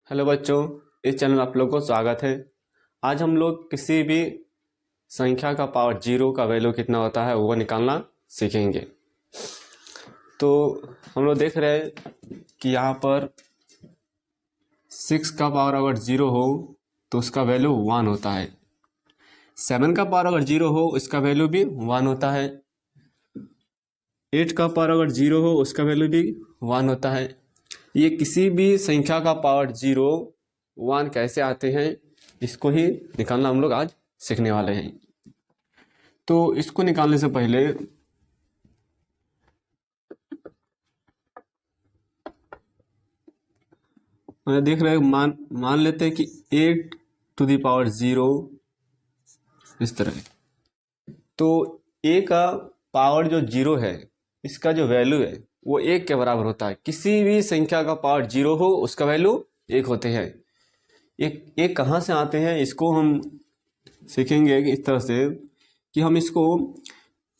Hello बच्चों, इस channel में आप लोग को स्वागत है। आज हम लोग किसी भी संख्या का पावर जीरो का वैल्यू कितना होता है वो निकालना सीखेंगे। तो हम लोग देख रहे हैं कि यहाँ पर 6 का पावर अगर जीरो हो तो उसका वैल्यू 1 होता है। 7 का पावर अगर जीरो हो इसका वैल्यू भी 1 होता है। 8 का पावर अगर जीरो हो उसका वैल्यू भी 1 होता है। ये किसी भी संख्या का पावर जीरो 1 कैसे आते हैं इसको ही निकालना हम लोग आज सीखने वाले हैं। तो इसको निकालने से पहले देख रहे हैं, मान लेते हैं कि 8 टू द पावर जीरो इस तरह। तो a का पावर जो जीरो है इसका जो वैल्यू है वो 1 के बराबर होता है। किसी भी संख्या का पावर जीरो हो उसका वैल्यू 1 होते हैं। एक कहाँ से आते हैं इसको हम सीखेंगे कि इस तरह से कि हम इसको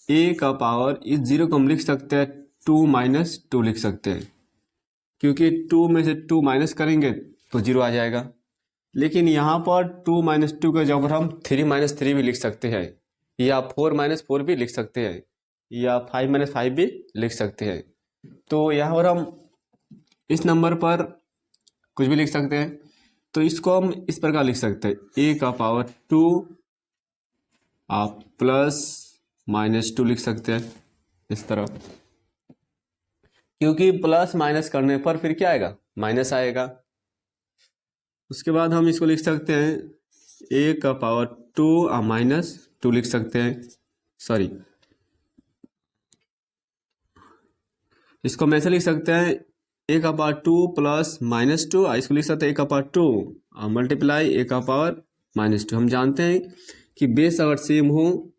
a का पावर इस जीरो को हम लिख सकते हैं 2 - 2 लिख सकते हैं, क्योंकि 2 में से 2 माइनस करेंगे तो जीरो आ जाएगा। लेकिन यहाँ पर 2 - 2 के जगह हम 3 - 3 भी लिख सकते हैं, या 4 - 4 भी लिख सकते हैं, या 5 - 5 भी लिख सकते हैं। तो यहाँ पर हम इस नंबर पर कुछ भी लिख सकते हैं। तो इसको हम इस प्रकार लिख सकते हैं, a का पावर 2 आप प्लस -2 लिख सकते हैं इस तरह, क्योंकि प्लस माइनस करने पर फिर क्या आएगा, माइनस आएगा। उसके बाद हम इसको लिख सकते हैं a का पावर 2 और -2 लिख सकते हैं। सॉरी, इसको हम ऐसे लिख सकते हैं a का पावर 2 प्लस -2, इसको लिख सकते हैं a का पावर 2 और मल्टीप्लाई a का पावर -2। हम जानते हैं कि बेस अगर सेम हो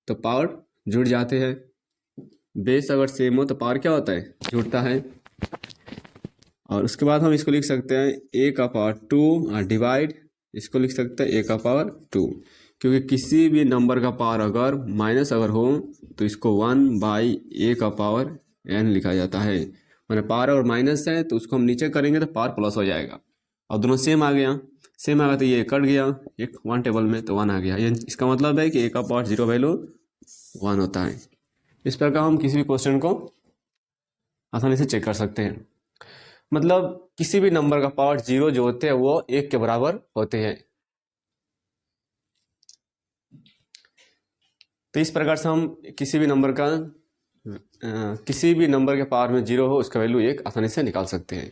तो पावर जुड़ जाते हैं। बेस अगर सेम हो तो पावर क्या होता है, जुड़ता है। और उसके बाद हम इसको लिख सकते हैं a का पावर 2 और डिवाइड, इसको लिख सकते हैं a का पावर 2, क्योंकि किसी भी नंबर का पावर अगर माइनस अगर हो तो इसको 1/a का पावर n लिखा जाता है। मैंने पावर अगर माइनस है तो उसको हम नीचे करेंगे तो पावर प्लस हो जाएगा, और दोनों सेम आ गया। सेम आ गया तो ये कट गया एक 1 टेबल में, तो 1 आ गया। ये इसका मतलब है कि a का पावर जीरो वैल्यू 1 होता है। इस प्रकार हम किसी भी क्वेश्चन को आसानी से चेक कर सकते हैं। मतलब किसी भी नंबर का पावर जीरो जो होते हैं वो 1 के बराबर होते हैं। तो इस प्रकार से हम किसी भी नंबर के पावर में जीरो हो उसका वैल्यू 1 आसानी से निकाल सकते हैं।